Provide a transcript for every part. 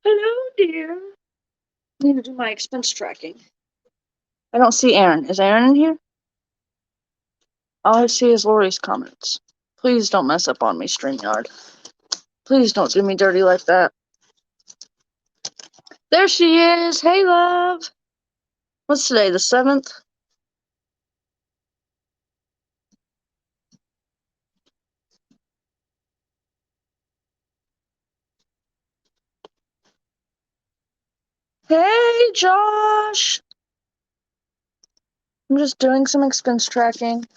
Hello, dear. I need to do my expense tracking. I don't see Aaron. Is Aaron in here? All I see is Lori's comments. Please don't mess up on me, StreamYard. Please don't do me dirty like that. There she is. Hey, love. What's today, the 7th? Hey, Josh. I'm just doing some expense tracking.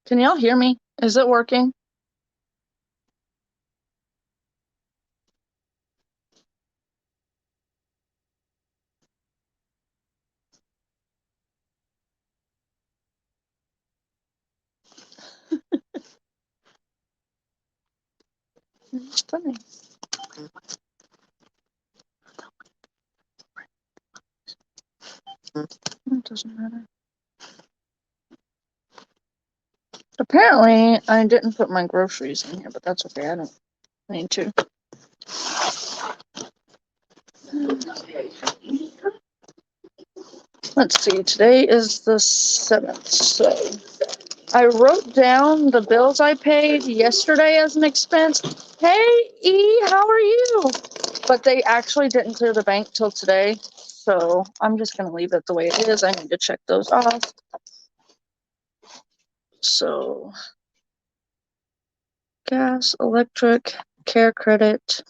Can y'all hear me? Is it working? It's funny. It doesn't matter. Apparently, I didn't put my groceries in here, but that's okay. I don't need to. Let's see. Today is the 7th, so I wrote down the bills I paid yesterday as an expense. Hey, E, how are you? But they actually didn't clear the bank till today, so I'm just going to leave it the way it is. I need to check those off. So, gas, electric, care credit.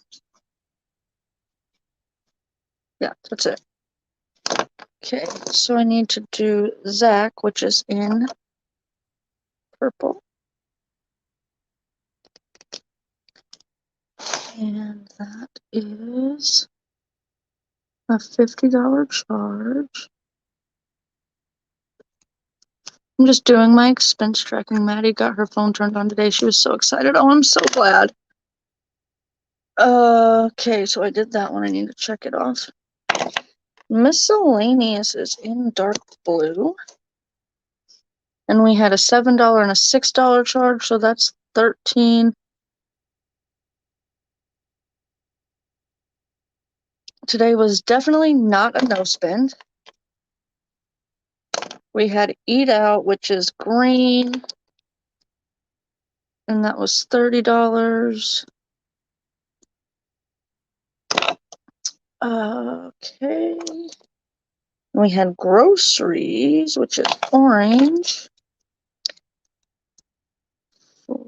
Yeah, that's it. Okay, so I need to do Zach, which is in purple. And that is a $50 charge. I'm just doing my expense tracking. Maddie got her phone turned on today. She was so excited. Oh, I'm so glad. Okay, so I did that one. I need to check it off. Miscellaneous is in dark blue. And we had a $7 and a $6 charge, so that's 13. Today was definitely not a no spend. We had Eat Out, which is green, and that was $30. Okay. We had groceries, which is orange, for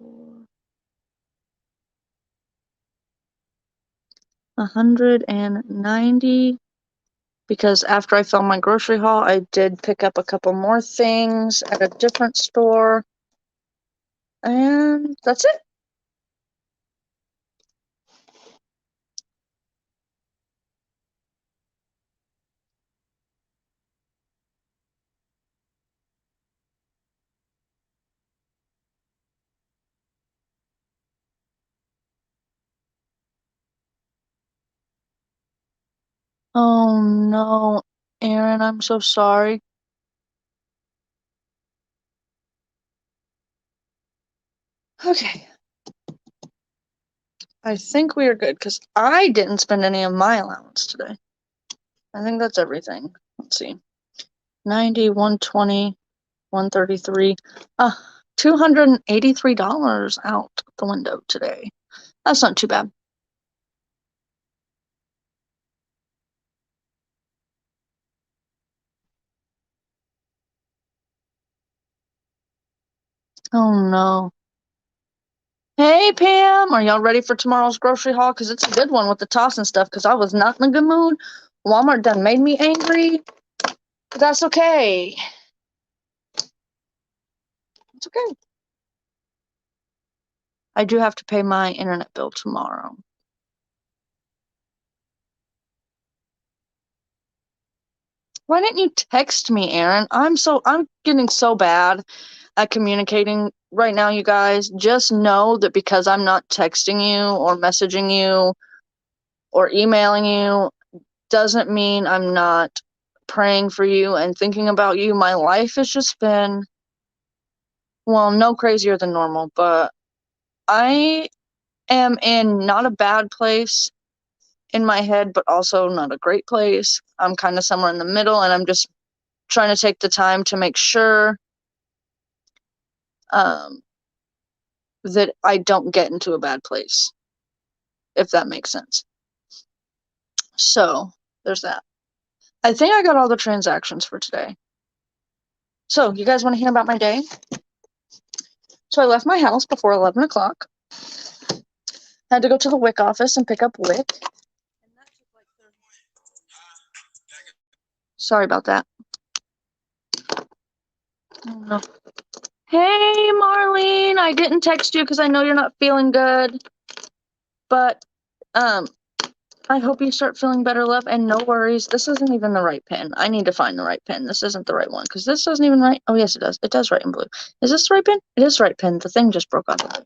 $190. Because after I filmed my grocery haul, I did pick up a couple more things at a different store. And that's it. Oh no, Aaron, I'm so sorry. Okay. I think we are good because I didn't spend any of my allowance today. I think that's everything. Let's see. 90, 120, 133. $283 out the window today. That's not too bad. Oh no. Hey Pam, are y'all ready for tomorrow's grocery haul? Because it's a good one with the toss and stuff, because I was not in a good mood. Walmart done made me angry. But that's okay. It's okay. I do have to pay my internet bill tomorrow. Why didn't you text me, Aaron? I'm getting so bad at communicating right now, you guys. Just know that because I'm not texting you or messaging you or emailing you doesn't mean I'm not praying for you and thinking about you. My life has just been, well, no crazier than normal, but I am in not a bad place in my head, but also not a great place. I'm kind of somewhere in the middle, and I'm just trying to take the time to make sure that I don't get into a bad place, if that makes sense. So there's that. I think I got all the transactions for today. So you guys want to hear about my day? So I left my house before 11 o'clock. Had to go to the WIC office and pick up WIC. Sorry about that. No. Hey, Marlene, I didn't text you because I know you're not feeling good. But I hope you start feeling better, love. And no worries, this isn't even the right pen. I need to find the right pen. This isn't the right one because this doesn't even write. Oh, yes, it does. It does write in blue. Is this the right pen? It is the right pen. The thing just broke off of it.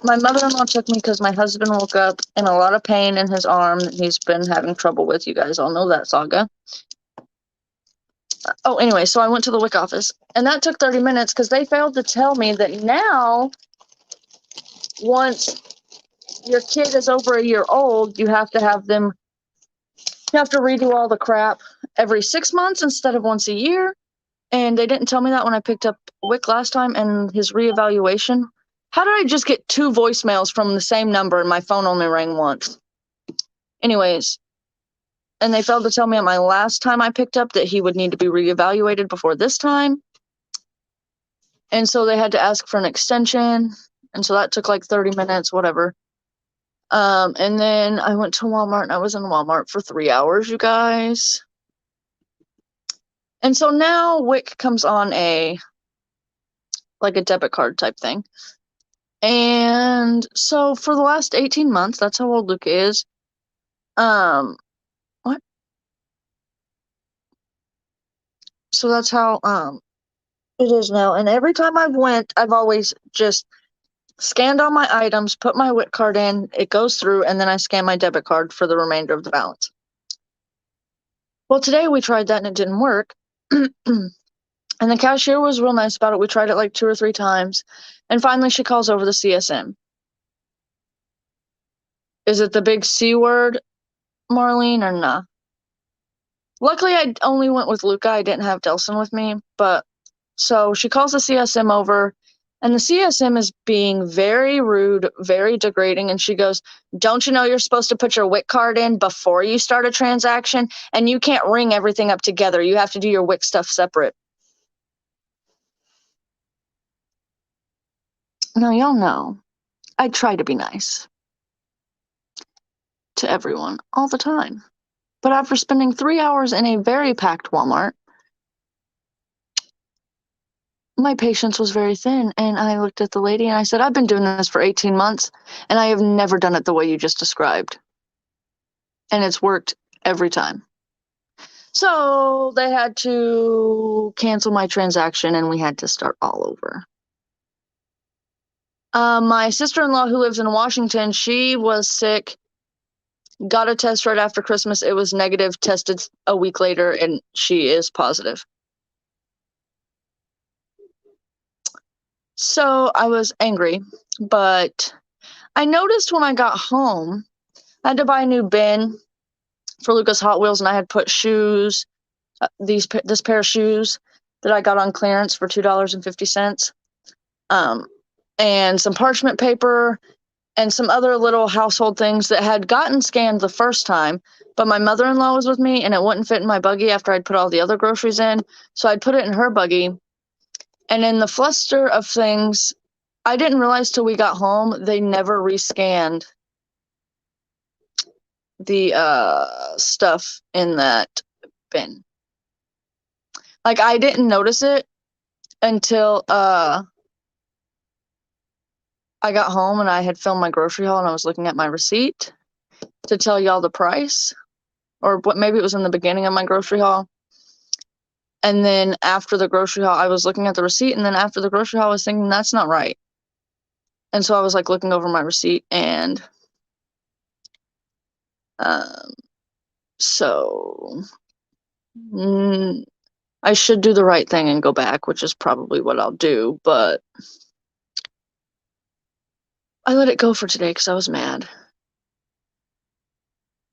My mother-in-law took me because my husband woke up in a lot of pain in his arm that he's been having trouble with. You guys all know that saga. Oh, anyway, so I went to the WIC office, and that took 30 minutes because they failed to tell me that now, once your kid is over a year old, you have to redo all the crap every 6 months instead of once a year. And they didn't tell me that when I picked up WIC last time and his reevaluation. How did I just get 2 voicemails from the same number and my phone only rang once? Anyways, and they failed to tell me at my last time I picked up that he would need to be reevaluated before this time. And so they had to ask for an extension. And so that took like 30 minutes, whatever. And then I went to Walmart, and I was in Walmart for 3 hours, you guys. And so now WIC comes on like a debit card type thing. And so for the last 18 months, that's how old Luke is. What? So that's how it is now. And every time I've went, I've always just scanned all my items, put my WIC card in, it goes through, and then I scan my debit card for the remainder of the balance. Well, today we tried that and it didn't work. And the cashier was real nice about it. We tried it like 2 or 3 times. And finally she calls over the CSM. Is it the big C word, Marlene, or nah? Luckily, I only went with Luca. I didn't have Delson with me. But so she calls the CSM over, and the CSM is being very rude, very degrading. And she goes, "Don't you know you're supposed to put your WIC card in before you start a transaction? And you can't ring everything up together. You have to do your WIC stuff separate." Now, y'all know I try to be nice to everyone all the time. But after spending 3 hours in a very packed Walmart, my patience was very thin, and I looked at the lady and I said, "I've been doing this for 18 months, and I have never done it the way you just described. And it's worked every time." So they had to cancel my transaction, and we had to start all over. My sister-in-law, who lives in Washington, she was sick, got a test right after Christmas. It was negative, tested a week later, and she is positive. So I was angry, but I noticed when I got home, I had to buy a new bin for Lucas Hot Wheels, and I had put shoes, this pair of shoes that I got on clearance for $2.50, and some parchment paper and some other little household things that had gotten scanned the first time, but my mother-in-law was with me and it wouldn't fit in my buggy after I'd put all the other groceries in, so I'd put it in her buggy. And in the fluster of things, I didn't realize till we got home, they never rescanned the stuff in that bin. Like, I didn't notice it until I got home and I had filmed my grocery haul and I was looking at my receipt to tell y'all the price, or what, maybe it was in the beginning of my grocery haul. And then after the grocery haul, I was looking at the receipt, and then after the grocery haul, I was thinking, that's not right. And so I was like looking over my receipt, and So I should do the right thing and go back, which is probably what I'll do, but I let it go for today because I was mad.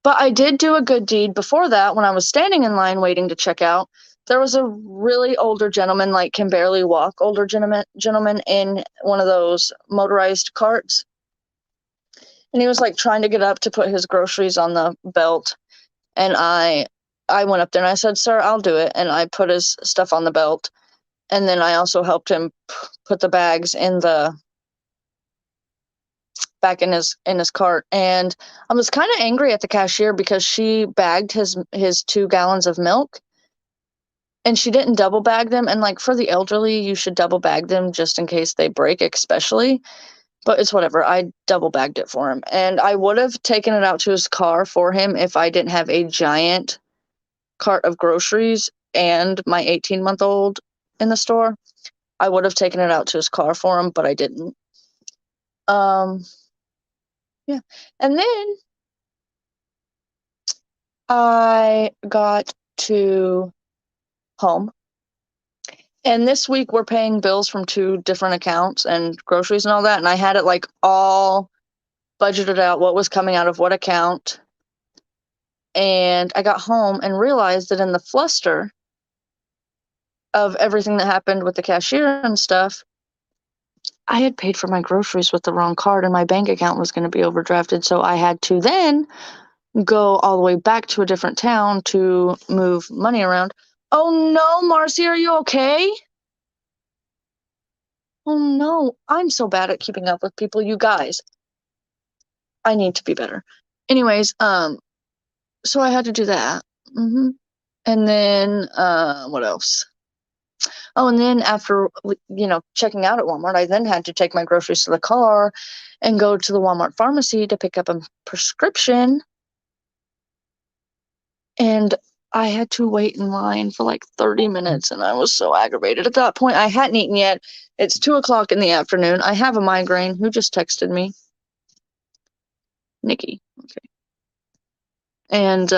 But I did do a good deed before that. When I was standing in line waiting to check out, there was a really older gentleman, like can barely walk, older gentleman in one of those motorized carts. And he was like trying to get up to put his groceries on the belt. And I went up there and I said, "Sir, I'll do it." And I put his stuff on the belt. And then I also helped him put the bags back in his cart. And I was kind of angry at the cashier because she bagged his 2 gallons of milk and she didn't double bag them. And like for the elderly, you should double bag them just in case they break, especially. But it's whatever. I double bagged it for him. And I would have taken it out to his car for him if I didn't have a giant cart of groceries and my 18-month-old in the store. I would have taken it out to his car for him, but I didn't. Yeah. And then I got to home. And this week we're paying bills from 2 different accounts and groceries and all that. And I had it like all budgeted out what was coming out of what account. And I got home and realized that in the fluster of everything that happened with the cashier and stuff, I had paid for my groceries with the wrong card and my bank account was going to be overdrafted. So I had to then go all the way back to a different town to move money around. Oh no, Marcy, are you okay? Oh no, I'm so bad at keeping up with people, you guys. I need to be better. Anyways, so I had to do that. And then, what else? Oh, and then after, checking out at Walmart, I then had to take my groceries to the car and go to the Walmart pharmacy to pick up a prescription. And I had to wait in line for like 30 minutes, and I was so aggravated. At that point, I hadn't eaten yet. It's 2:00 in the afternoon. I have a migraine. Who just texted me? Nikki. Okay. And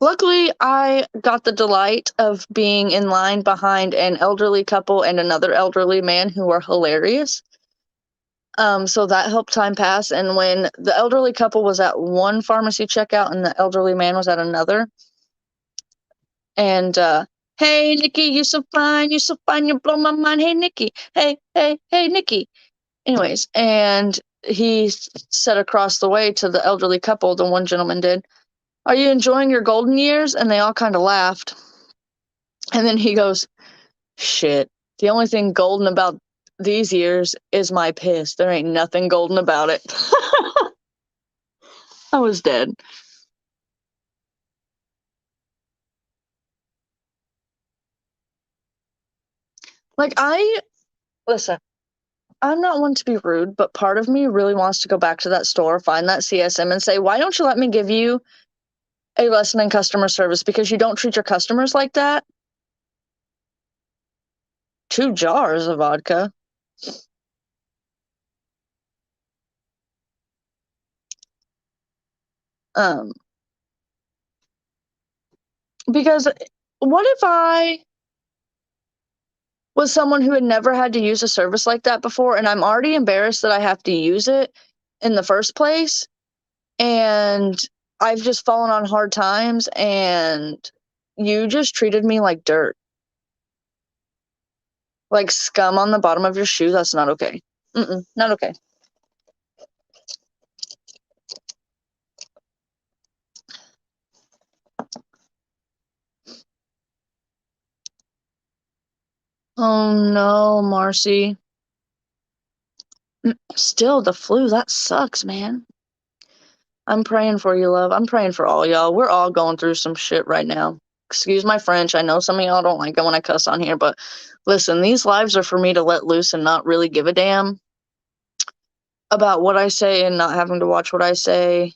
luckily, I got the delight of being in line behind an elderly couple and another elderly man who were hilarious. So that helped time pass. And when the elderly couple was at one pharmacy checkout and the elderly man was at another, and "Hey, Nikki, you so fine, you blow my mind. Hey, Nikki, hey, Nikki." Anyways, and he said across the way to the elderly couple, the one gentleman did, "Are you enjoying your golden years?" And they all kind of laughed. And then he goes, "Shit, the only thing golden about these years is my piss. There ain't nothing golden about it." I was dead. Like, listen, I'm not one to be rude, but part of me really wants to go back to that store, find that CSM, and say, "Why don't you let me give you a lesson in customer service because you don't treat your customers like that?" 2 jars of vodka. Um, because what if I was someone who had never had to use a service like that before, and I'm already embarrassed that I have to use it in the first place, and I've just fallen on hard times, and you just treated me like dirt. Like scum on the bottom of your shoe. That's not okay. Not okay. Oh no, Marcy. Still, the flu, that sucks, man. I'm praying for you, love. I'm praying for all y'all. We're all going through some shit right now. Excuse my French. I know some of y'all don't like it when I cuss on here, but listen, these lives are for me to let loose and not really give a damn about what I say and not having to watch what I say.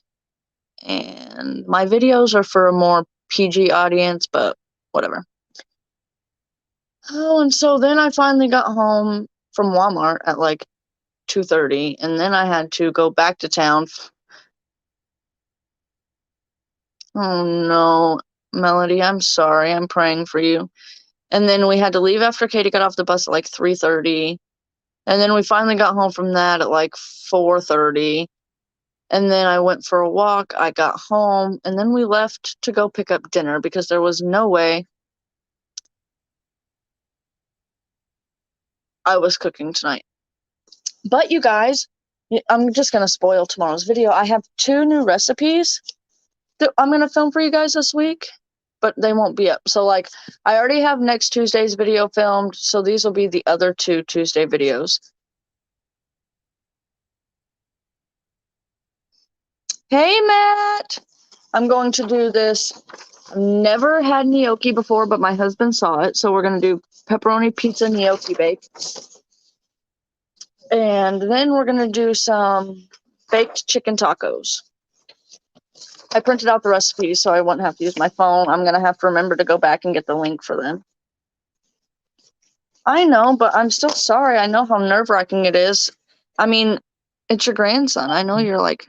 And my videos are for a more PG audience, but whatever. Oh, and so then I finally got home from Walmart at like 2:30, and then I had to go back to town. Oh no, Melody, I'm sorry. I'm praying for you. And then we had to leave after Katie got off the bus at like 3:30. And then we finally got home from that at like 4:30. And then I went for a walk. I got home, and then we left to go pick up dinner because there was no way I was cooking tonight. But you guys, I'm just going to spoil tomorrow's video. I have 2 new recipes that I'm going to film for you guys this week, but they won't be up. So, like, I already have next Tuesday's video filmed, so these will be the other 2 Tuesday videos. Hey, Matt! I'm going to do this. I've never had gnocchi before, but my husband saw it, so we're going to do pepperoni pizza gnocchi bake. And then we're going to do some baked chicken tacos. I printed out the recipes so I wouldn't have to use my phone. I'm going to have to remember to go back and get the link for them. I know, but I'm still sorry. I know how nerve-wracking it is. I mean, it's your grandson. I know you're like...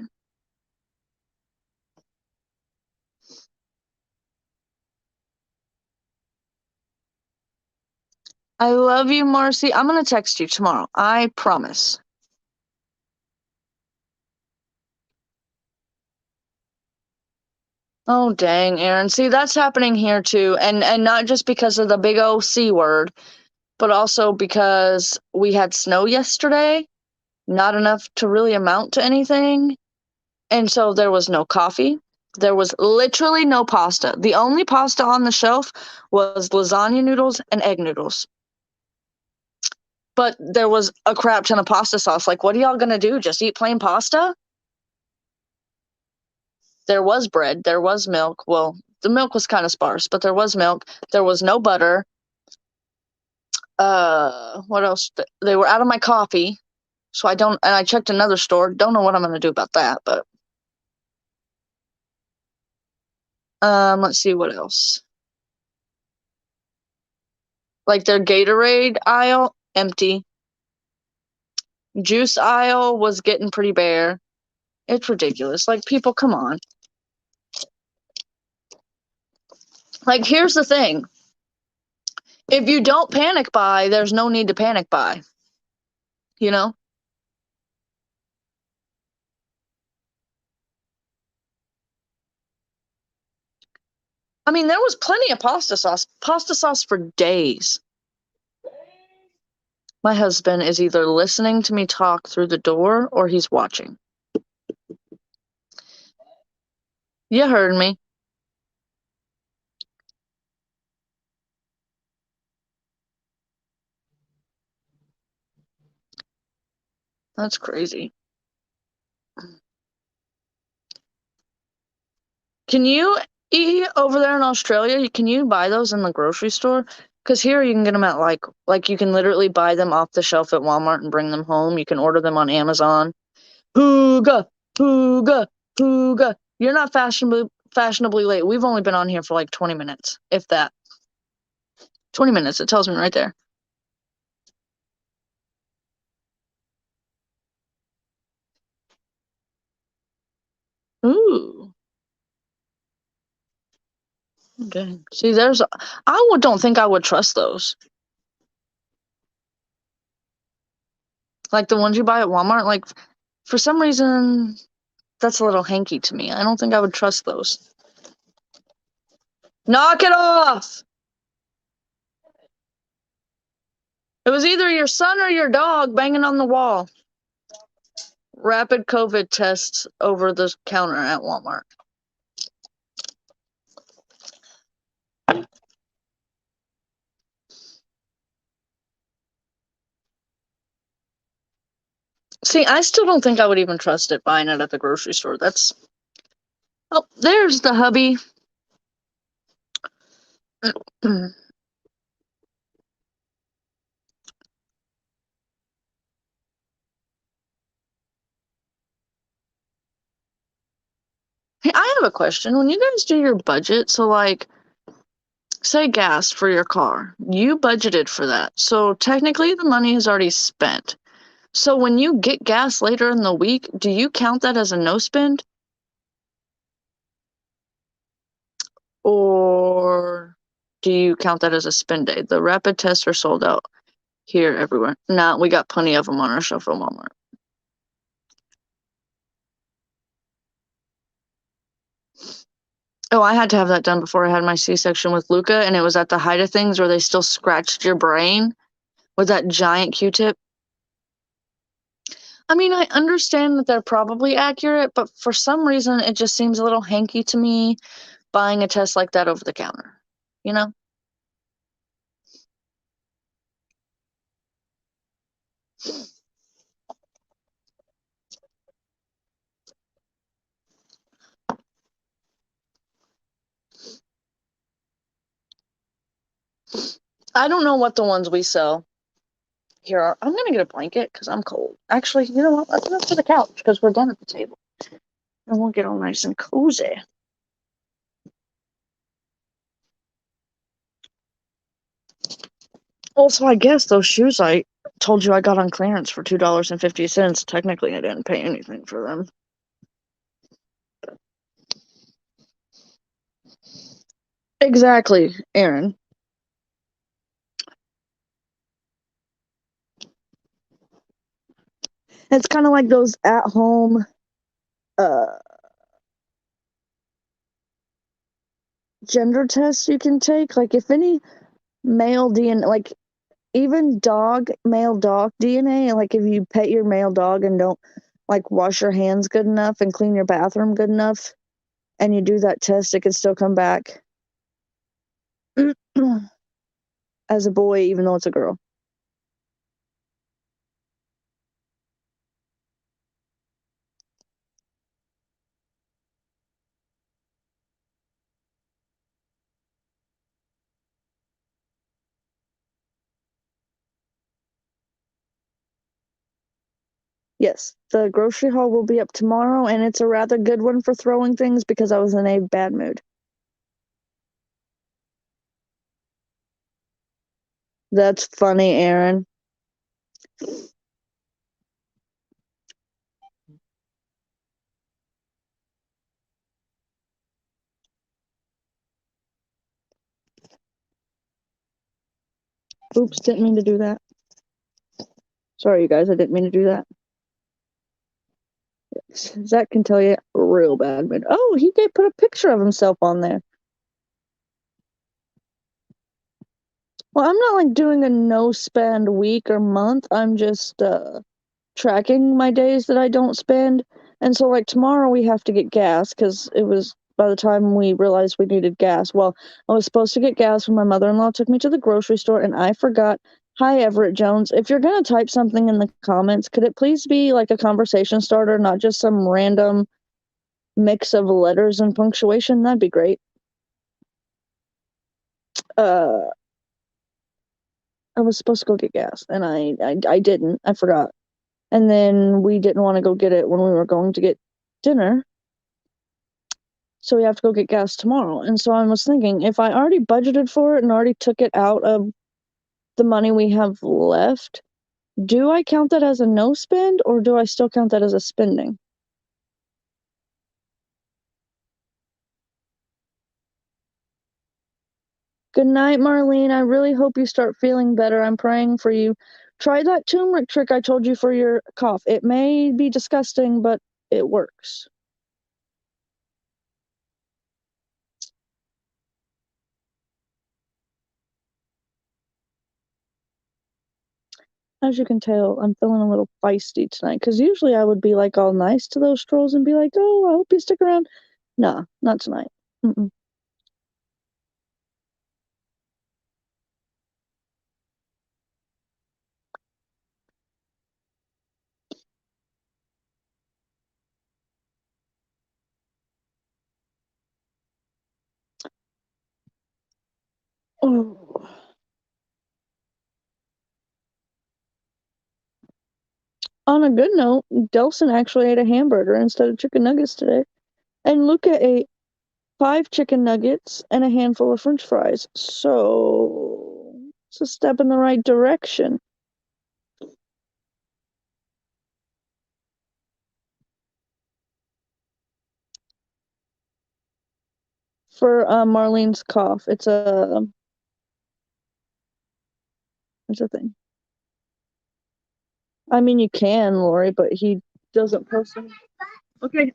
I love you, Marcy. I'm going to text you tomorrow. I promise. Oh, dang, Aaron. See, that's happening here too. And not just because of the big O C word, but also because we had snow yesterday. Not enough to really amount to anything. And so there was no coffee. There was literally no pasta. The only pasta on the shelf was lasagna noodles and egg noodles. But there was a crap ton of pasta sauce. Like, what are y'all gonna do? Just eat plain pasta? There was bread. There was milk. Well, the milk was kind of sparse, but there was milk. There was no butter. What else? They were out of my coffee. So and I checked another store. Don't know what I'm gonna do about that, but let's see what else. Like their Gatorade aisle, empty. Juice aisle was getting pretty bare. It's ridiculous. Like, people, come on. Like, here's the thing. If you don't panic buy, there's no need to panic buy. You know? I mean, there was plenty of pasta sauce. Pasta sauce for days. My husband is either listening to me talk through the door or he's watching. You heard me. That's crazy. Can you eat over there in Australia? Can you buy those in the grocery store? Because here you can get them at like you can literally buy them off the shelf at Walmart and bring them home. You can order them on Amazon. Hooga, hooga, hooga. You're not fashionably late. We've only been on here for like 20 minutes, if that. 20 minutes, it tells me right there. Ooh. Okay. See, don't think I would trust those. Like the ones you buy at Walmart, like for some reason, that's a little hanky to me. I don't think I would trust those. Knock it off! It was either your son or your dog banging on the wall. Rapid COVID tests over the counter at Walmart. See, I still don't think I would even trust it buying it at the grocery store. Oh, there's the hubby. Hey, I have a question. When you guys do your budget, so like, say gas for your car, you budgeted for that. So technically the money is already spent. So when you get gas later in the week, do you count that as a no spend? Or do you count that as a spend day? The rapid tests are sold out here everywhere. Nah, we got plenty of them on our shelf at Walmart. Oh, I had to have that done before I had my C-section with Luca, and it was at the height of things where they still scratched your brain with that giant Q-tip. I mean, I understand that they're probably accurate, but for some reason it just seems a little hanky to me buying a test like that over the counter, you know? I don't know what the ones we sell here are. I'm gonna get a blanket because I'm cold. Actually, you know what? Let's move to the couch because we're done at the table. And we'll get all nice and cozy. Also, I guess those shoes I told you I got on clearance for $2.50. Technically, I didn't pay anything for them. Exactly, Aaron. It's kind of like those at-home uh, gender tests you can take. Like, if any male DNA, like even male dog DNA, like if you pet your male dog and don't like wash your hands good enough and clean your bathroom good enough, and you do that test, it can still come back as a boy, even though it's a girl. Yes, the grocery haul will be up tomorrow, and it's a rather good one for throwing things because I was in a bad mood. That's funny, Aaron. Oops, didn't mean to do that. Sorry, you guys, I didn't mean to do that. Zach can tell you real bad mood. Oh, he did put a picture of himself on there. Well, I'm not like doing a no spend week or month. I'm just tracking my days that I don't spend. And so like tomorrow we have to get gas because it was by the time we realized we needed gas. Well, I was supposed to get gas when my mother-in-law took me to the grocery store and I forgot. Hi, Everett Jones. If you're gonna type something in the comments, could it please be like a conversation starter, not just some random mix of letters and punctuation? That'd be great. Uh I was supposed to go get gas and I didn't. I forgot. And then we didn't want to go get it when we were going to get dinner. So we have to go get gas tomorrow. And so I was thinking, if I already budgeted for it and already took it out of the money we have left, do I count that as a no spend or do I still count that as a spending? Good night, Marlene. I really hope you start feeling better. I'm praying for you. Try that turmeric trick I told you for your cough. It may be disgusting, but it works. As you can tell, I'm feeling a little feisty tonight because usually I would be like all nice to those trolls and be like, "Oh, I hope you stick around." Nah, not tonight. Mm-mm. Oh. On a good note, Delson actually ate a hamburger instead of chicken nuggets today, and Luca ate 5 chicken nuggets and a handful of French fries. So it's a step in the right direction. for Marlene's cough. It's a thing. I mean, you can, Lori, but he doesn't post them. Okay.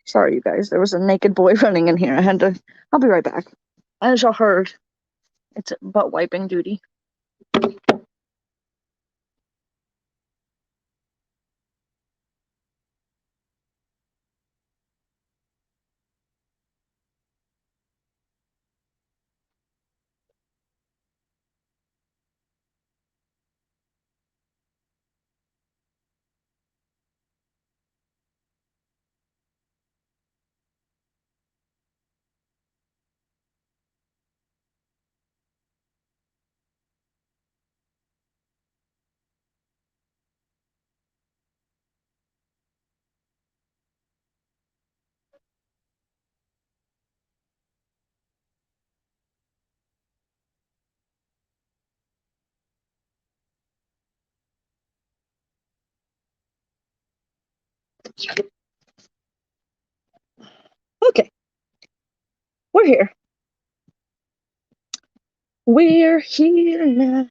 Sorry, you guys. There was a naked boy running in here. I'll be right back. As y'all heard, it's butt wiping duty. Okay. We're here. We're here now.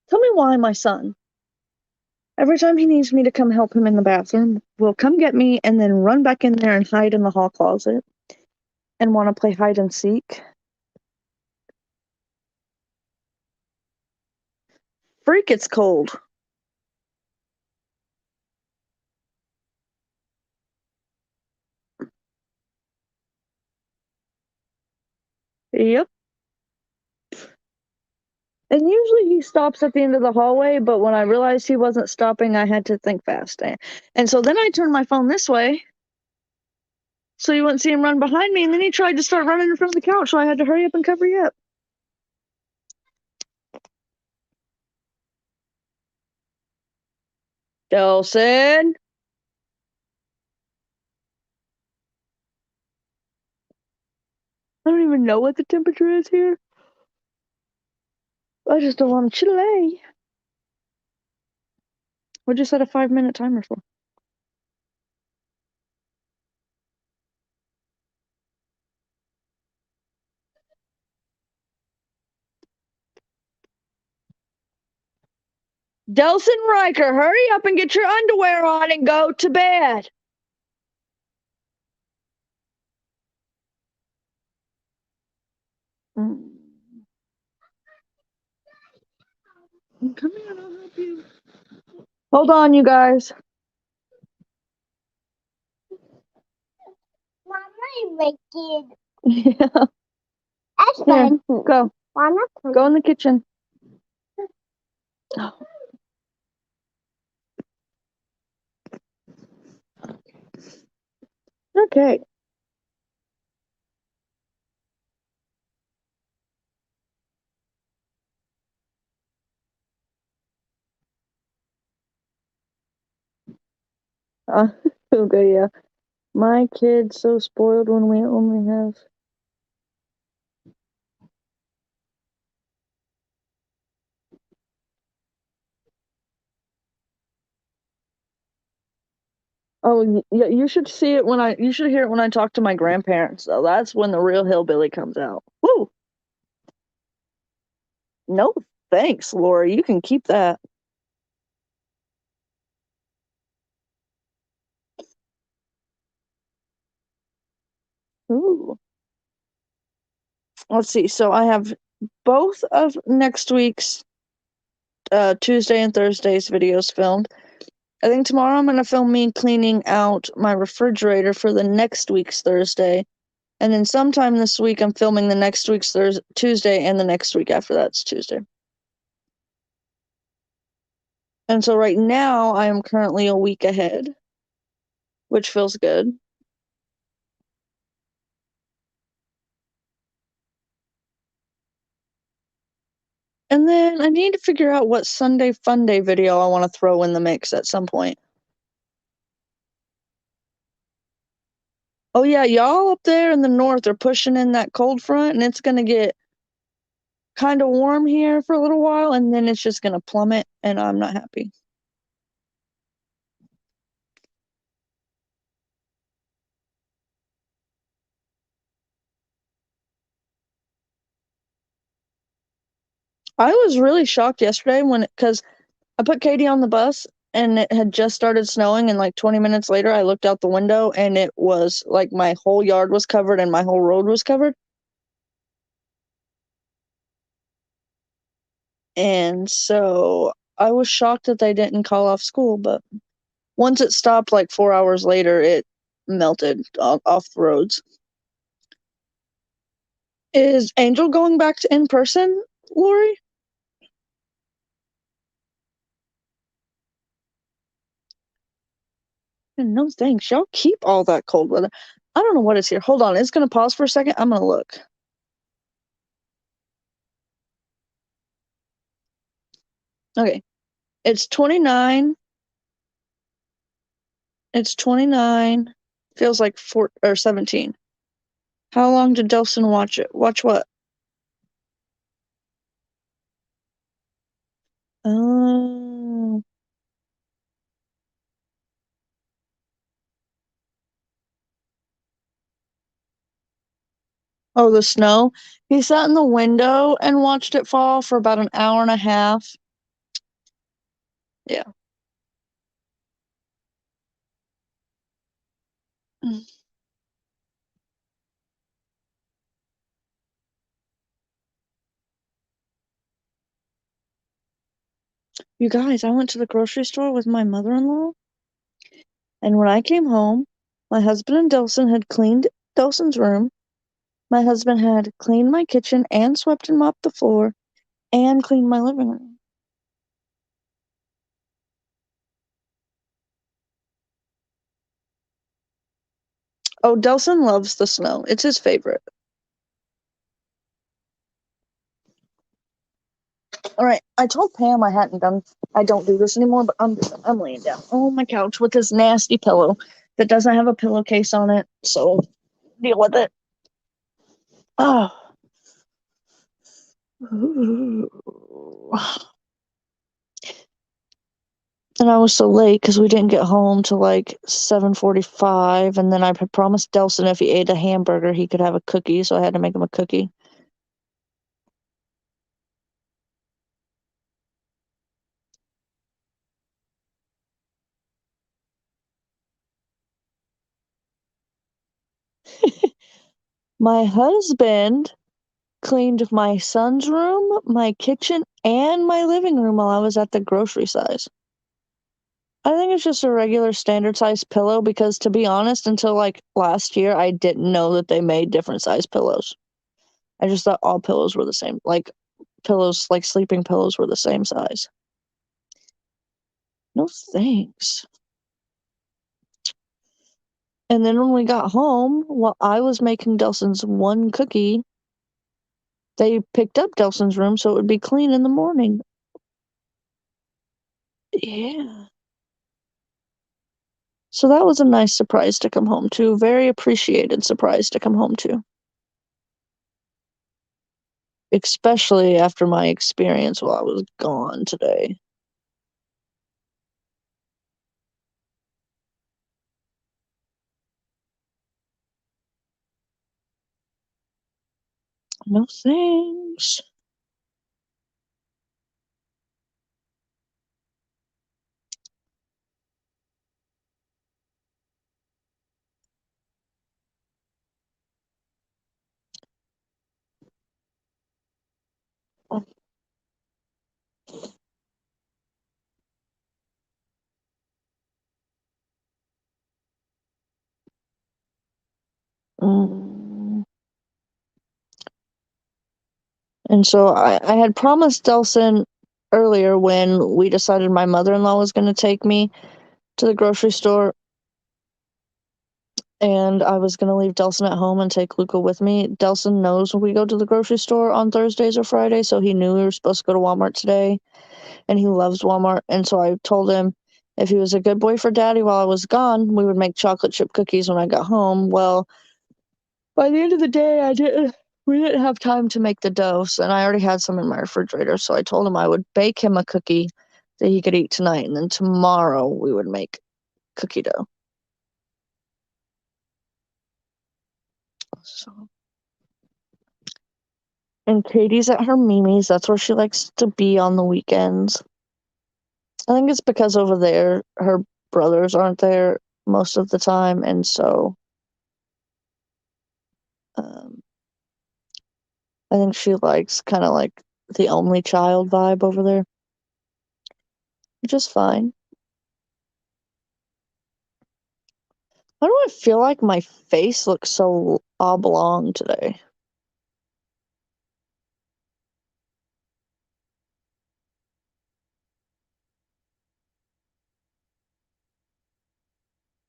Tell me why my son, every time he needs me to come help him in the bathroom, will come get me and then run back in there and hide in the hall closet and want to play hide and seek. Freak, it's cold. Yep. And usually he stops at the end of the hallway, but when I realized he wasn't stopping, I had to think fast. And so then I turned my phone this way so you wouldn't see him run behind me, and then he tried to start running in front of the couch, so I had to hurry up and cover you up. Delson! I don't even know what the temperature is here. I just don't want to chile. What'd you set a 5-minute timer for? Delson Riker, hurry up and get your underwear on and go to bed. Come here, and I'll help you. Hold on, you guys. Mama, wicked. Yeah. That's Here, go. Mama, Go in the kitchen. Oh. Okay. Okay, yeah. My kid's so spoiled when we only have. Oh, yeah. You should see it when you should hear it when I talk to my grandparents. Though that's when the real hillbilly comes out. Woo! No, thanks, Lori. You can keep that. Ooh. Let's see. So I have both of next week's Tuesday and Thursday's videos filmed. I think tomorrow I'm going to film me cleaning out my refrigerator for the next week's Thursday. And then sometime this week I'm filming the next week's Tuesday, and the next week after that's Tuesday. And so right now I am currently a week ahead, which feels good. And then I need to figure out what Sunday Fun Day video I want to throw in the mix at some point. Oh yeah, y'all up there in the north are pushing in that cold front, and it's gonna get kind of warm here for a little while, and then it's just gonna plummet, and I'm not happy. I was really shocked yesterday because I put Katie on the bus and it had just started snowing, and like 20 minutes later I looked out the window and it was like my whole yard was covered and my whole road was covered. And so I was shocked that they didn't call off school, but once it stopped like 4 hours later, it melted off the roads. Is Angel going back to in person, Lori? No thanks. Y'all keep all that cold weather. I don't know what is here. Hold on. It's going to pause for a second. I'm going to look. Okay. It's 29. It's 29. Feels like 4 or 17. How long did Delson watch it? Watch what? Oh. Oh, the snow. He sat in the window and watched it fall for about an hour and a half. Yeah. You guys, I went to the grocery store with my mother-in-law, and when I came home, my husband and Delson had cleaned Delson's room. My husband had cleaned my kitchen and swept and mopped the floor and cleaned my living room. Oh, Delson loves the snow. It's his favorite. All right, I told Pam I don't do this anymore, but I'm laying down on my couch with this nasty pillow that doesn't have a pillowcase on it, so deal with it. Oh. And I was so late because we didn't get home till like 7:45, and then I had promised Delson if he ate a hamburger he could have a cookie, so I had to make him a cookie. My husband cleaned my son's room, my kitchen, and my living room while I was at the grocery size. I think it's just a regular standard size pillow because, to be honest, until like last year, I didn't know that they made different size pillows. I just thought all pillows were the same. Like pillows, like sleeping pillows were the same size. No thanks. And then when we got home, while I was making Delson's one cookie, they picked up Delson's room so it would be clean in the morning. Yeah. So that was a nice surprise to come home to. Very appreciated surprise to come home to. Especially after my experience while I was gone today. No thanks. Mm. And so I had promised Delson earlier when we decided my mother-in-law was going to take me to the grocery store and I was going to leave Delson at home and take Luca with me. Delson knows when we go to the grocery store on Thursdays or Fridays, so he knew we were supposed to go to Walmart today, and he loves Walmart. And so I told him if he was a good boy for Daddy while I was gone, we would make chocolate chip cookies when I got home. Well, by the end of the day, we didn't have time to make the dough, and I already had some in my refrigerator, so I told him I would bake him a cookie that he could eat tonight, and then tomorrow we would make cookie dough. So And Katie's at her Mimi's. That's where she likes to be on the weekends. I think it's because over there her brothers aren't there most of the time, and so um, I think she likes kind of like the only child vibe over there, which is fine. Why do I feel like my face looks so oblong today?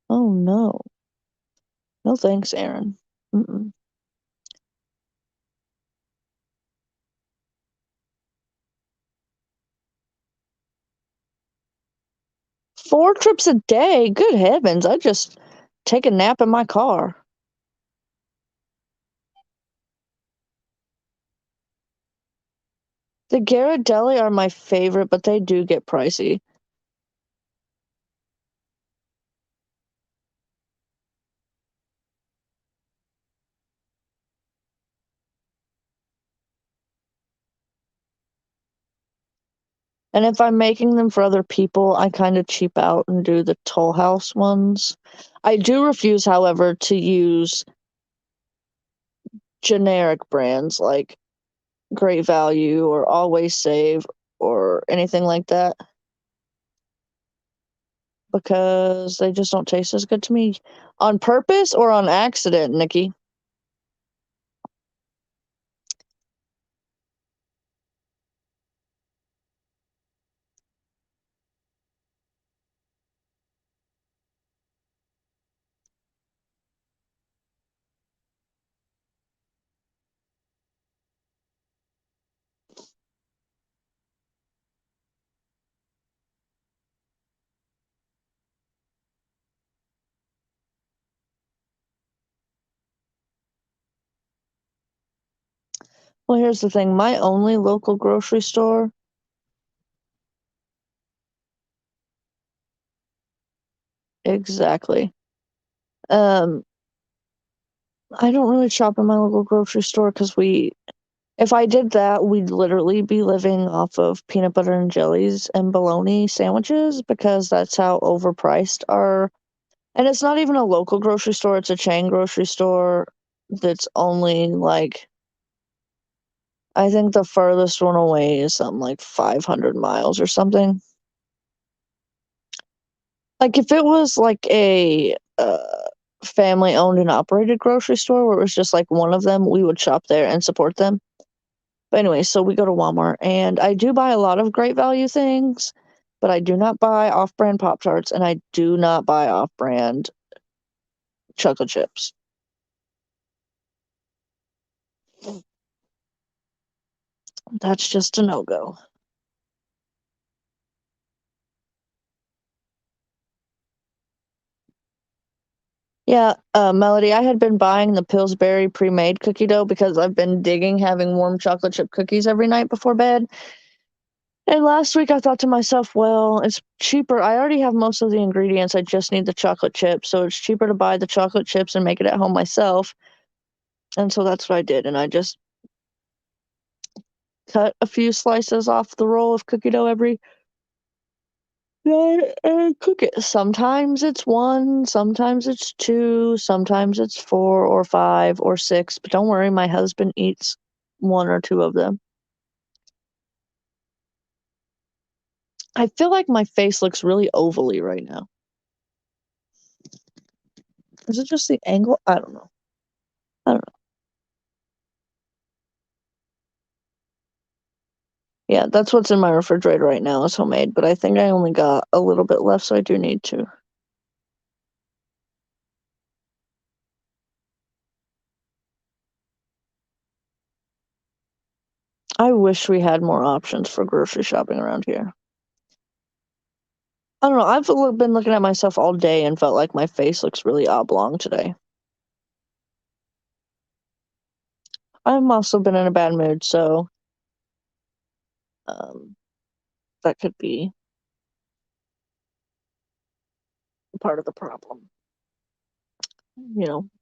Oh no. No thanks, Aaron. Mm-mm. 4 trips a day? Good heavens, I just take a nap in my car. The Ghirardelli are my favorite, but they do get pricey. And if I'm making them for other people, I kind of cheap out and do the Toll House ones. I do refuse, however, to use generic brands like Great Value or Always Save or anything like that because they just don't taste as good to me. On purpose or on accident, Nikki? Well, here's the thing. My only local grocery store. Exactly. Um, I don't really shop in my local grocery store because if I did that, we'd literally be living off of peanut butter and jellies and bologna sandwiches because that's how overpriced our. And it's not even a local grocery store, it's a chain grocery store that's only like, I think the furthest one away is something like 500 miles or something. Like if it was like a family owned and operated grocery store where it was just like one of them, we would shop there and support them. But anyway, so we go to Walmart and I do buy a lot of Great Value things, but I do not buy off-brand Pop Tarts and I do not buy off-brand chocolate chips. That's just a no-go. Yeah, Melody, I had been buying the Pillsbury pre-made cookie dough because I've been digging having warm chocolate chip cookies every night before bed. And last week I thought to myself, well, it's cheaper. I already have most of the ingredients. I just need the chocolate chips. So it's cheaper to buy the chocolate chips and make it at home myself. And so that's what I did. And I just cut a few slices off the roll of cookie dough every day and cook it. Sometimes it's one, sometimes it's two, sometimes it's four or five or six. But don't worry, my husband eats one or two of them. I feel like my face looks really ovally right now. Is it just the angle? I don't know. I don't know. Yeah, that's what's in my refrigerator right now is homemade, but I think I only got a little bit left, so I do need to. I wish we had more options for grocery shopping around here. I don't know. Been looking at myself all day and felt like my face looks really oblong today. I've also been in a bad mood, so um, that could be part of the problem.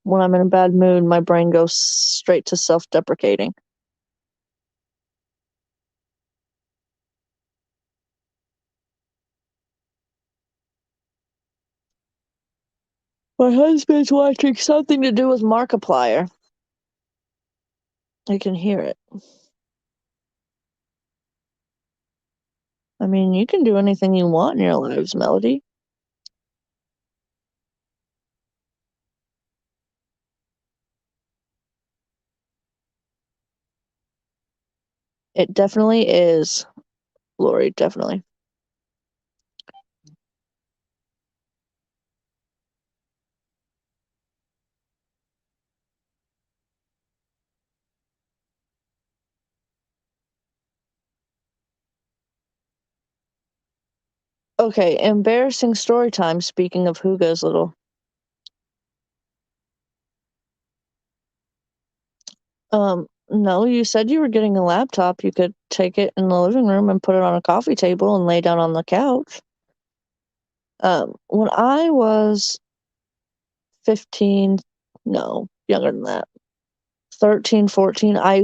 When I'm in a bad mood, my brain goes straight to self-deprecating. My husband's watching something to do with Markiplier. I can hear it. I mean, you can do anything you want in your lives, Melody. It definitely is, Lori, definitely. Okay, embarrassing story time, speaking of Who Goes Little. No, you said you were getting a laptop. You could take it in the living room and put it on a coffee table and lay down on the couch. When I was 15, no, younger than that, 13, 14, I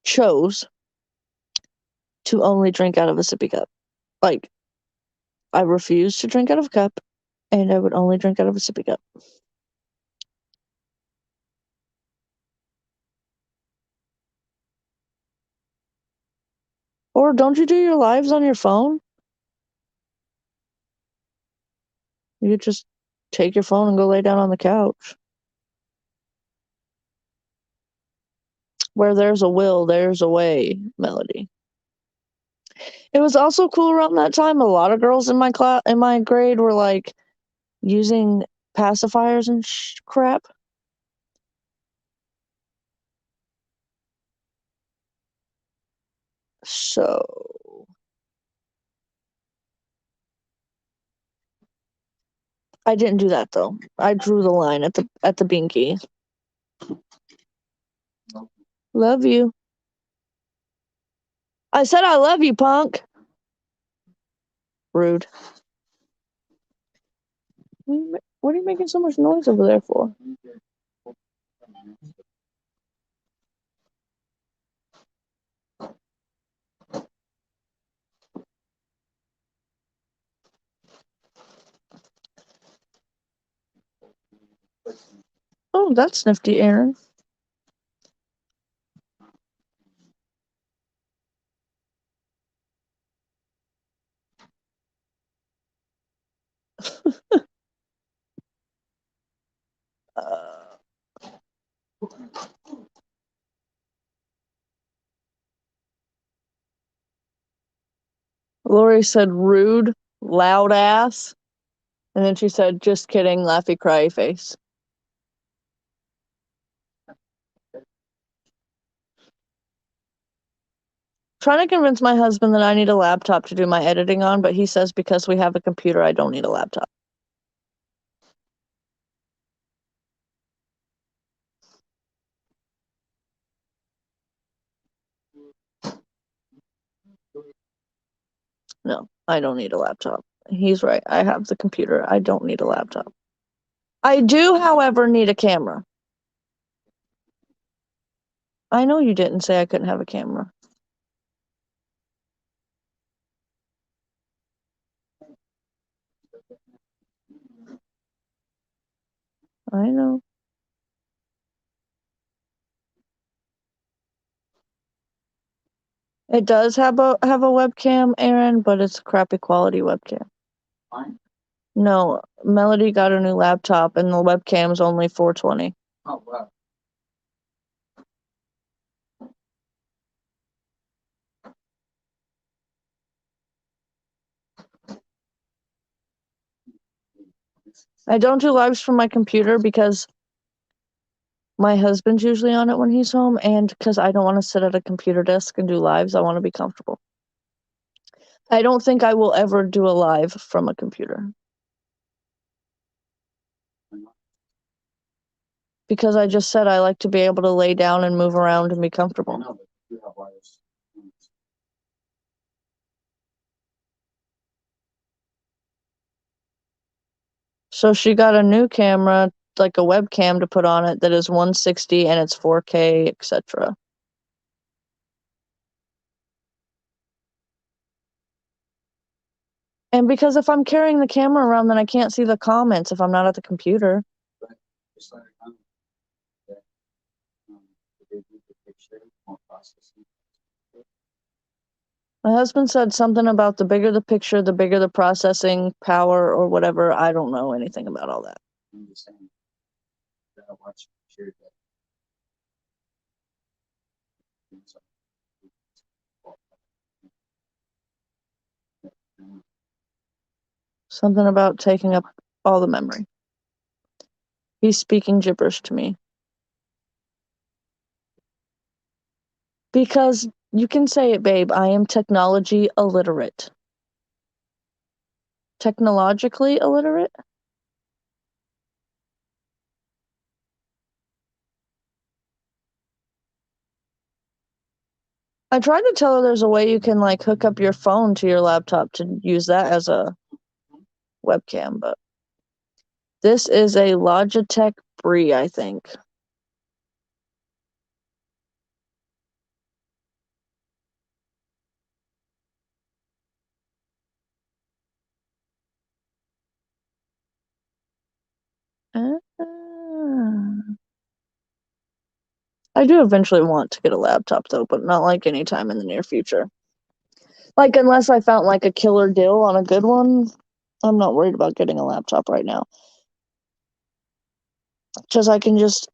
chose to only drink out of a sippy cup. Like, I refused to drink out of a cup, and I would only drink out of a sippy cup. Or don't you do your lives on your phone? You could just take your phone and go lay down on the couch. Where there's a will, there's a way, Melody. It was also cool around that time. A lot of girls in my grade were like using pacifiers and crap. So I didn't do that though. I drew the line at the binky. Love you. I said I love you, punk. Rude. What are you making so much noise over there for? Oh, that's nifty, Aaron. Lori said rude, loud ass. And then she said, just kidding, laughy cry face. Trying to convince my husband that I need a laptop to do my editing on, but he says because we have a computer, I don't need a laptop. No, I don't need a laptop. He's right. I have the computer. I don't need a laptop. I do, however, need a camera. I know you didn't say I couldn't have a camera. I know. It does have a webcam, Aaron, but it's a crappy quality webcam. Fine. No, Melody got a new laptop and the webcam's only $420. Oh wow. I don't do lives from my computer because my husband's usually on it when he's home, and because I don't want to sit at a computer desk and do lives. I want to be comfortable. I don't think I will ever do a live from a computer. Because I just said I like to be able to lay down and move around and be comfortable. So she got a new camera, like a webcam to put on it that is 160 and it's 4K, etc. And because if I'm carrying the camera around, then I can't see the comments if I'm not at the computer. But just let it know that they do the picture more processing. My husband said something about the bigger the picture, the bigger the processing power or whatever. I don't know anything about all that. I'm just saying that I watch picture that. Something about taking up all the memory. He's speaking gibberish to me. Because you can say it, babe, I am technology illiterate. Technologically illiterate? I tried to tell her there's a way you can like hook up your phone to your laptop to use that as a webcam, but this is a Logitech Brie, I think. I do eventually want to get a laptop though, but not like anytime in the near future. Like unless I found like a killer deal on a good one, I'm not worried about getting a laptop right now. Because I can just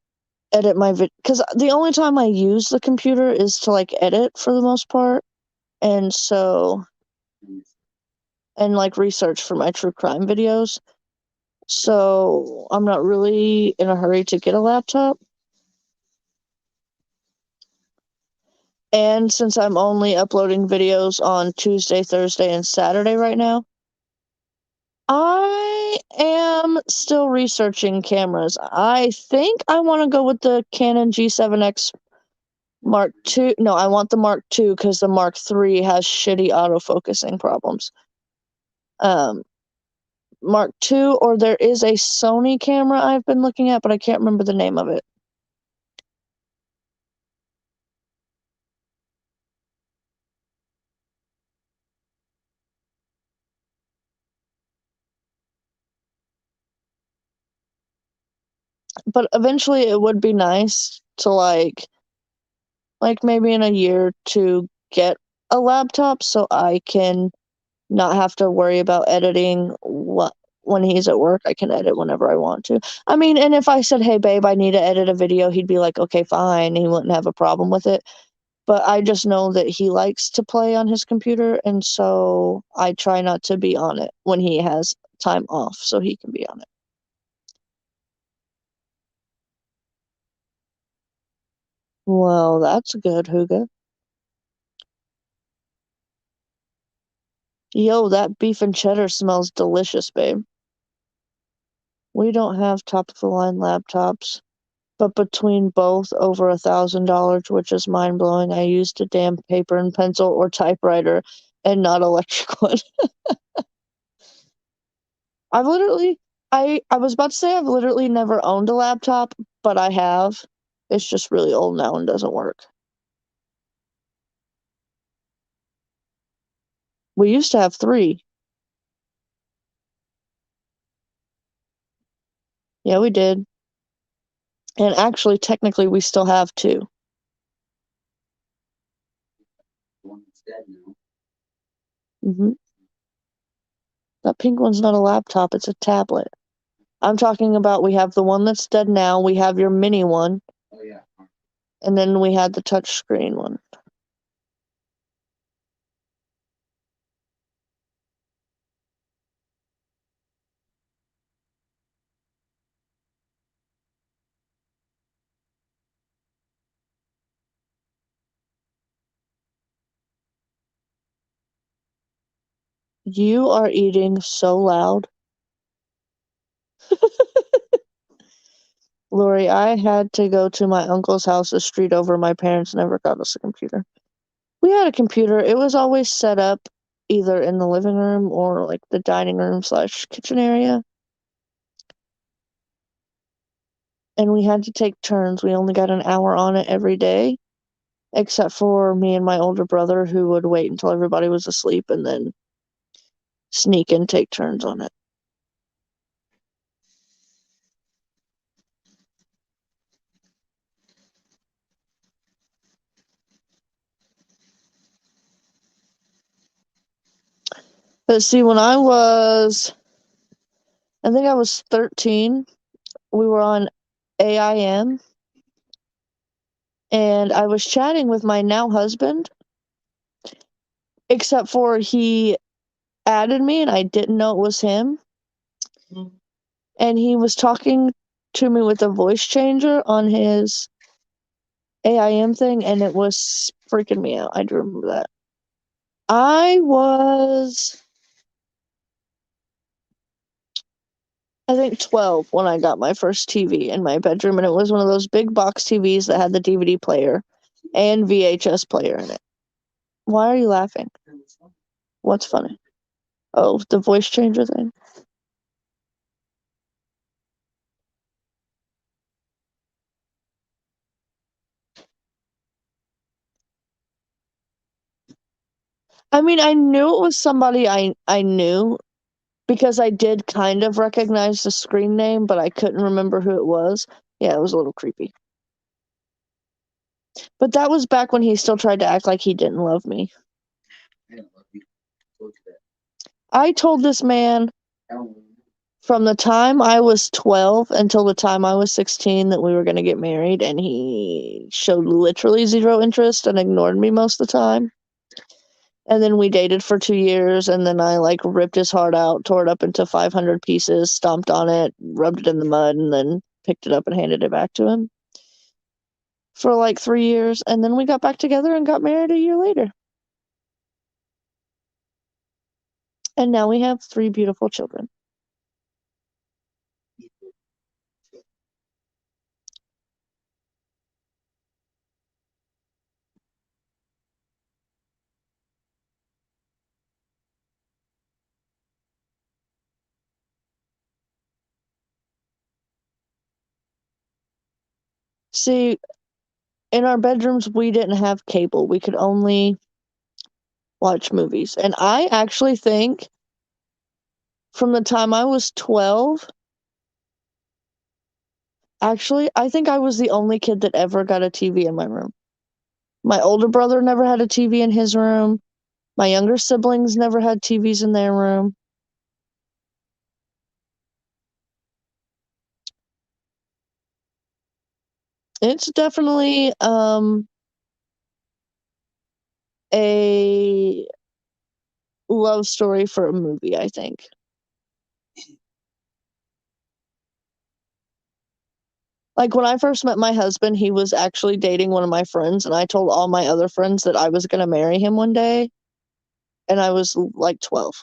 edit my video. Because the only time I use the computer is to like edit for the most part. And so, and like research for my true crime videos. So I'm not really in a hurry to get a laptop. And since I'm only uploading videos on Tuesday, Thursday, and Saturday right now, I am still researching cameras. I think I want to go with the Canon G7X Mark II. No, I want the Mark II because the Mark III has shitty autofocusing problems. Mark II, or there is a Sony camera I've been looking at, but I can't remember the name of it. But eventually it would be nice to like maybe in a year to get a laptop so I can not have to worry about editing when he's at work. I can edit whenever I want to. I mean, and if I said, hey babe, I need to edit a video, he'd be like, okay, fine. He wouldn't have a problem with it. But I just know that he likes to play on his computer, and so I try not to be on it when he has time off so he can be on it. Well, that's good, Huga. Yo, that beef and cheddar smells delicious, babe. We don't have top-of-the-line laptops, but between both over $1,000, which is mind-blowing. I used a damn paper and pencil or typewriter and not electric one. I've literally, I was about to say I've literally never owned a laptop, but I have. It's just really old now and doesn't work. We used to have 3. Yeah, we did. And actually, technically, we still have 2. The one that's dead now. Mm-hmm. That pink one's not a laptop, it's a tablet. I'm talking about we have the one that's dead now, we have your mini one, Oh yeah. and then we had the touchscreen one. You are eating so loud. Lori, I had to go to my uncle's house a street over. My parents never got us a computer. We had a computer. It was always set up either in the living room or like the dining room / kitchen area. And we had to take turns. We only got an hour on it every day, except for me and my older brother, who would wait until everybody was asleep and then sneak and take turns on it. But see, when I think I was 13, we were on AIM, and I was chatting with my now husband, except for he added me and I didn't know it was him. And he was talking to me with a voice changer on his AIM thing, and it was freaking me out. I do remember that. I was, I think, 12 when I got my first TV in my bedroom, and it was one of those big box TVs that had the DVD player and VHS player in it. Why are you laughing? What's funny? Oh, the voice changer thing. I mean, I knew it was somebody I knew because I did kind of recognize the screen name, but I couldn't remember who it was. Yeah, it was a little creepy. But that was back when he still tried to act like he didn't love me. I don't love you. Told you that. I told this man I don't love you. from the time I was 12 until the time I was 16 that we were going to get married, and he showed literally zero interest and ignored me most of the time. And then we dated for 2 years, and then I like ripped his heart out, tore it up into 500 pieces, stomped on it, rubbed it in the mud, and then picked it up and handed it back to him for like 3 years. And then we got back together and got married a year later. And now we have 3 beautiful children. See, in our bedrooms, we didn't have cable. We could only watch movies. And I actually think from the time I was 12, actually, I think I was the only kid that ever got a TV in my room. My older brother never had a TV in his room. My younger siblings never had TVs in their room. It's definitely a love story for a movie, I think. Like when I first met my husband, he was actually dating one of my friends, and I told all my other friends that I was going to marry him one day, and I was like 12.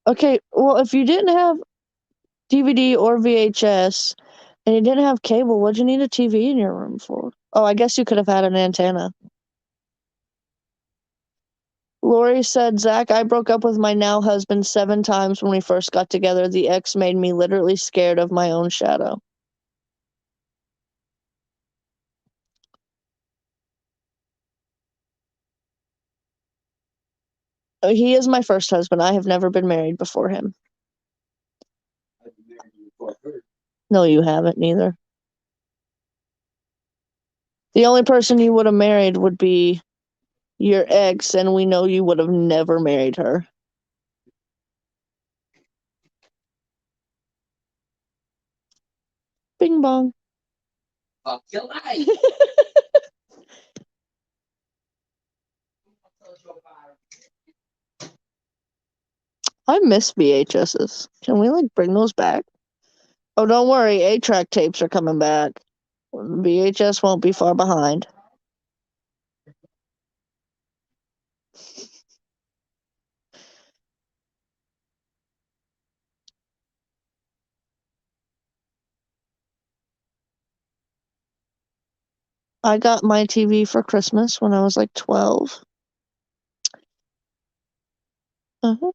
Okay, well, if you didn't have DVD or VHS and you didn't have cable, what'd you need a TV in your room for? Oh, I guess you could have had an antenna. Lori said, Zach, I broke up with my now husband 7 times when we first got together. The ex made me literally scared of my own shadow. He is my first husband. I have never been married before him. I've been married before her. No, you haven't, neither. The only person you would have married would be your ex, and we know you would have never married her. Bing bong. Fuck your life. I miss VHSs. Can we like bring those back? Oh, don't worry, 8-track tapes are coming back. VHS won't be far behind. I got my TV for Christmas when I was like 12. Uh-huh.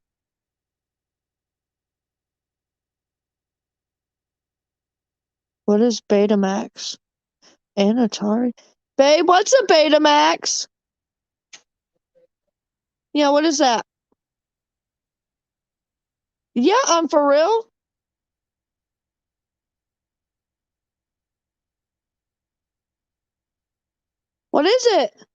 What is Betamax? And Atari? Babe, what's a Betamax? Yeah, what is that? Yeah, I'm for real. What is it?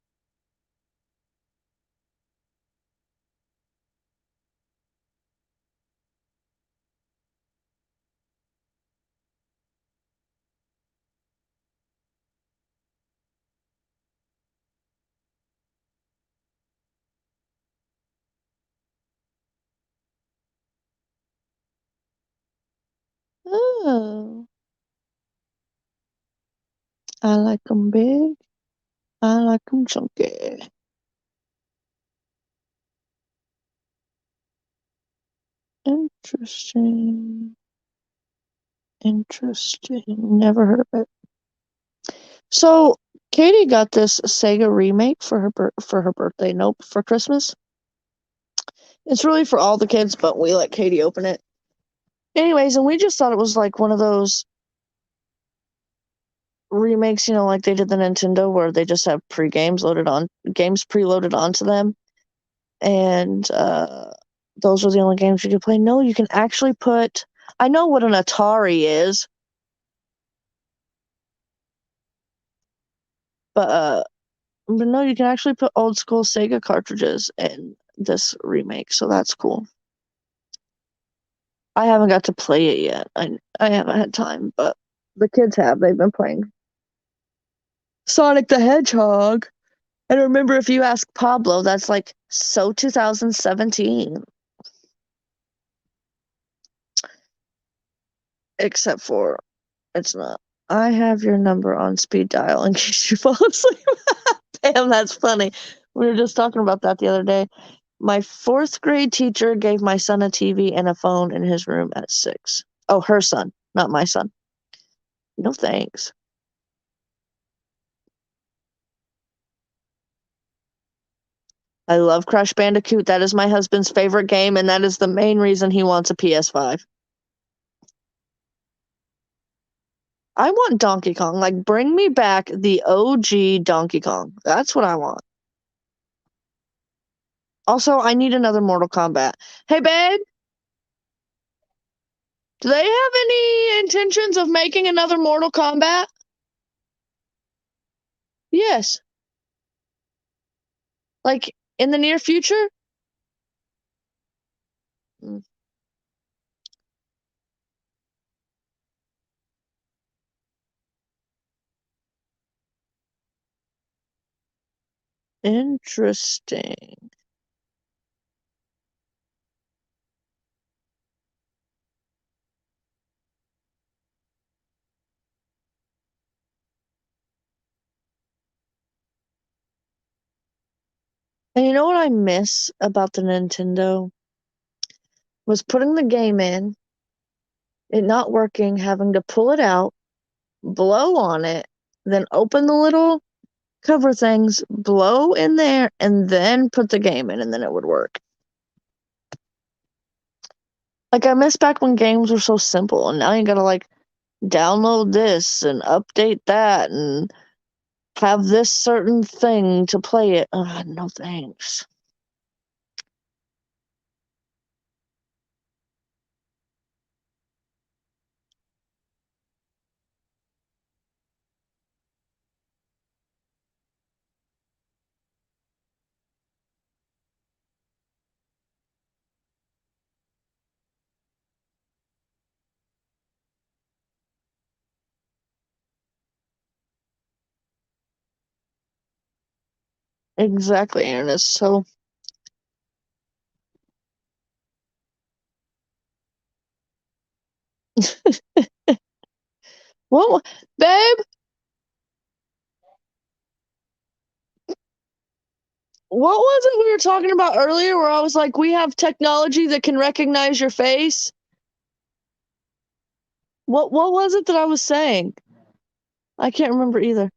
Oh, I like them big. I like them chunky. Interesting. Interesting. Never heard of it. So Katie got this Sega remake for her birthday. Nope, for Christmas. It's really for all the kids, but we let Katie open it. Anyways, and we just thought it was like one of those remakes, like they did the Nintendo where they just have games preloaded onto them. And those are the only games you can play. No, you can actually put. I know what an Atari is, but no, you can actually put old school Sega cartridges in this remake, so that's cool. I haven't got to play it yet. I haven't had time, but the kids have. They've been playing Sonic the Hedgehog. And remember, if you ask Pablo, that's like so 2017. Except for it's not. I have your number on speed dial in case you fall asleep. Damn, that's funny. We were just talking about that the other day. My fourth grade teacher gave my son a TV and a phone in his room at 6. Oh, her son, not my son. No thanks. I love Crash Bandicoot. That is my husband's favorite game, and that is the main reason he wants a PS5. I want Donkey Kong. Like, bring me back the OG Donkey Kong. That's what I want. Also, I need another Mortal Kombat. Hey, babe, do they have any intentions of making another Mortal Kombat? Yes. Like, in the near future? Mm, interesting. And you know what I miss about the Nintendo? Was putting the game in, it not working, having to pull it out, blow on it, then open the little cover things, blow in there, and then put the game in, and then it would work. Like, I miss back when games were so simple, and now you gotta, like, download this and update that and have this certain thing to play it. No thanks. Exactly, Ernest. So, what, babe? What was it we were talking about earlier where I was like, we have technology that can recognize your face? What was it that I was saying? I can't remember either.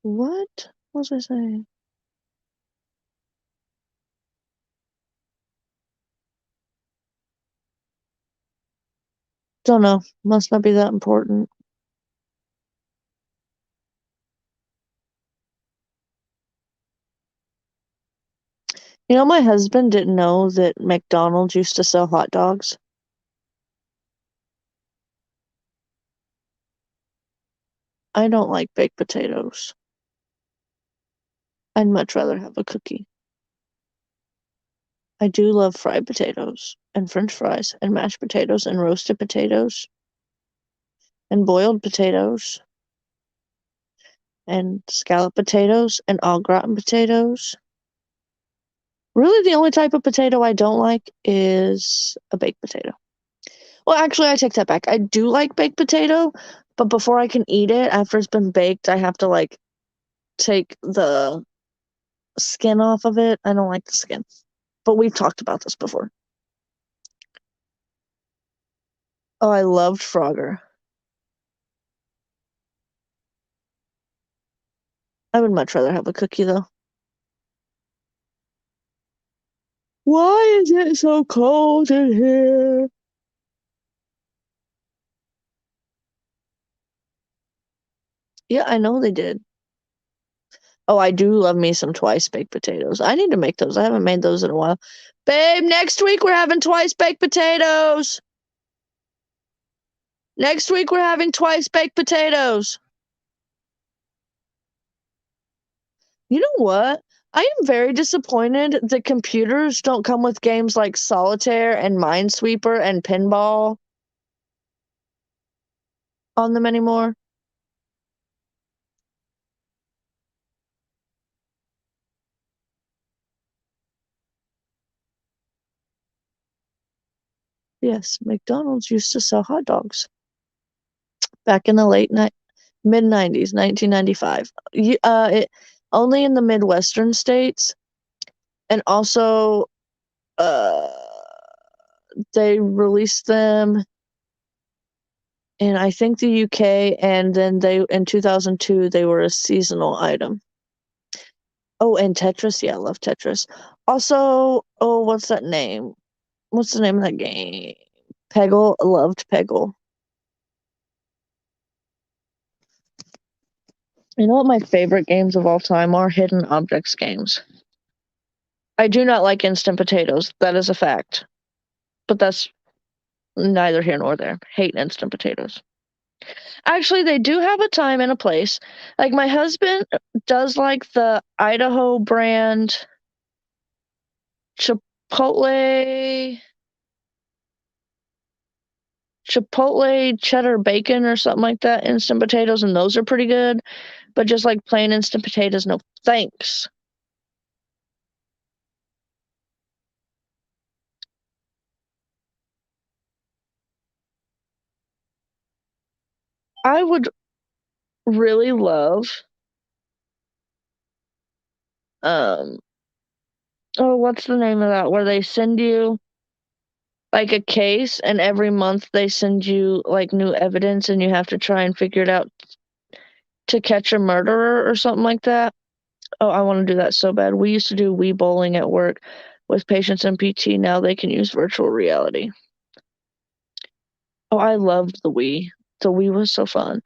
What was I saying? Don't know. Must not be that important. You know, my husband didn't know that McDonald's used to sell hot dogs. I don't like baked potatoes. I'd much rather have a cookie. I do love fried potatoes and French fries and mashed potatoes and roasted potatoes and boiled potatoes and scalloped potatoes and au gratin potatoes. Really, the only type of potato I don't like is a baked potato. Well, actually, I take that back. I do like baked potato, but before I can eat it, after it's been baked, I have to like take the skin off of it. I don't like the skin. But we've talked about this before. Oh, I loved Frogger. I would much rather have a cookie though. Why is it so cold in here? Yeah, I know they did. Oh, I do love me some twice baked potatoes. I need to make those. I haven't made those in a while. Babe, next week we're having twice baked potatoes. Next week we're having twice baked potatoes. You know what? I am very disappointed that computers don't come with games like Solitaire and Minesweeper and Pinball on them anymore. Yes, McDonald's used to sell hot dogs back in the mid 90s, 1995. Only in the Midwestern states, and also they released them in I think the UK, and then they in 2002 they were a seasonal item. Oh, and Tetris, yeah, I love Tetris. Also, oh, what's that name? What's the name of that game? Peggle, I loved Peggle. You know what my favorite games of all time are? Hidden objects games. I do not like instant potatoes. That is a fact. But that's neither here nor there. Hate instant potatoes. Actually, they do have a time and a place. Like my husband does like the Idaho brand Chipotle cheddar bacon or something like that, instant potatoes, and those are pretty good. But just like plain instant potatoes, no thanks. I would really love oh, what's the name of that? Where they send you like a case, and every month they send you like new evidence, and you have to try and figure it out to catch a murderer or something like that. Oh, I want to do that so bad. We used to do Wii bowling at work with patients in PT. Now they can use virtual reality. Oh, I loved the Wii. The Wii was so fun.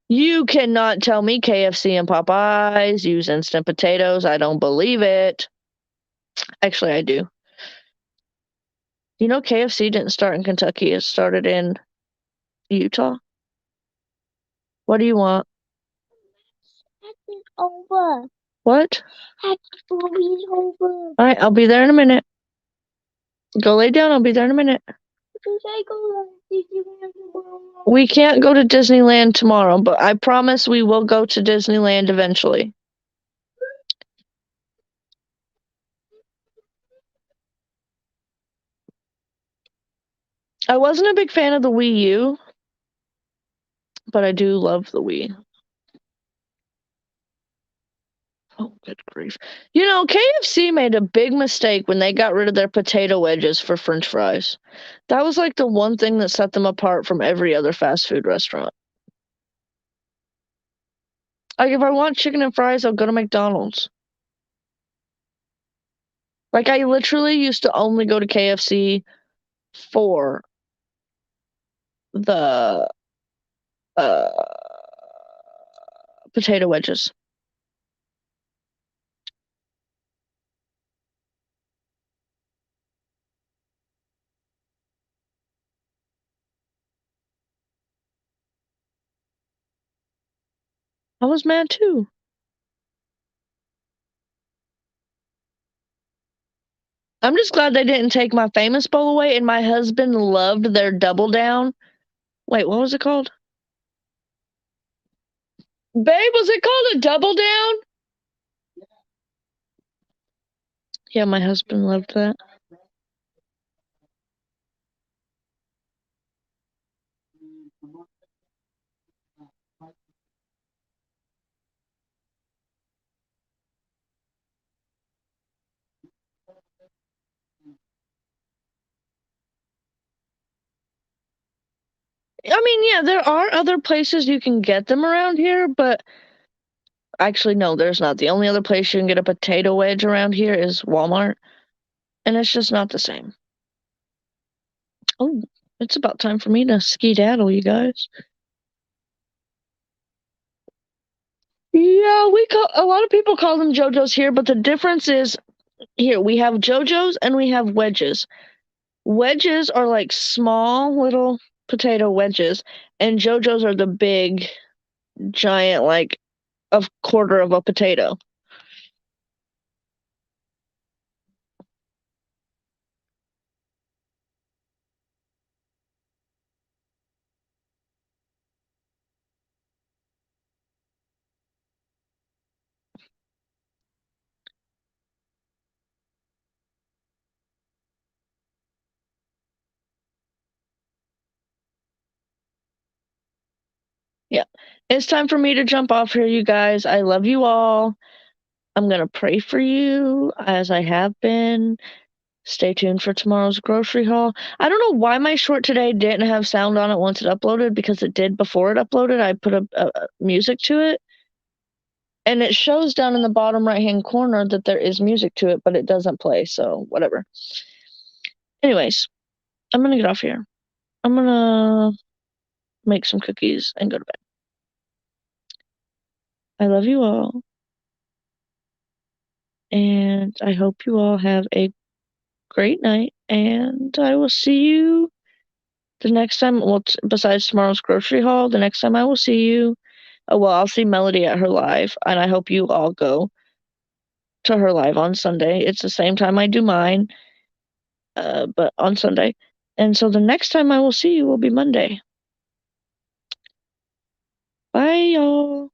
You cannot tell me KFC and Popeyes use instant potatoes. I don't believe it. Actually, I do. You know, KFC didn't start in Kentucky. It started in Utah. What do you want? It's over. What? Movie's over. All right, I'll be there in a minute. Go lay down. I'll be there in a minute. Because I go to Disneyland tomorrow. We can't go to Disneyland tomorrow, but I promise we will go to Disneyland eventually. I wasn't a big fan of the Wii U, but I do love the Wii. Oh, good grief. You know, KFC made a big mistake when they got rid of their potato wedges for French fries. That was like the one thing that set them apart from every other fast food restaurant. Like, if I want chicken and fries, I'll go to McDonald's. Like, I literally used to only go to KFC for the potato wedges. I was mad too. I'm just glad they didn't take my Famous Bowl away, and my husband loved their Double Down. Wait, what was it called? Babe, was it called a Double Down? Yeah, my husband loved that. I mean, yeah, there are other places you can get them around here, but actually, no, there's not. The only other place you can get a potato wedge around here is Walmart, and it's just not the same. Oh, it's about time for me to skedaddle, you guys. Yeah, a lot of people call them JoJo's here, but the difference is here we have JoJo's and we have wedges. Wedges are like small little potato wedges, and JoJo's are the big, giant, like a quarter of a potato. Yeah. It's time for me to jump off here, you guys. I love you all. I'm going to pray for you as I have been. Stay tuned for tomorrow's grocery haul. I don't know why my short today didn't have sound on it once it uploaded, because it did before it uploaded. I put a music to it, and it shows down in the bottom right-hand corner that there is music to it, but it doesn't play, so whatever. Anyways, I'm going to get off here. I'm going to make some cookies and go to bed. I love you all, and I hope you all have a great night, and I will see you the next time. Well, besides tomorrow's grocery haul, the next time I will see you, well, I'll see Melody at her live, and I hope you all go to her live on Sunday. It's the same time I do mine, but on Sunday. And so the next time I will see you will be Monday. Bye, y'all.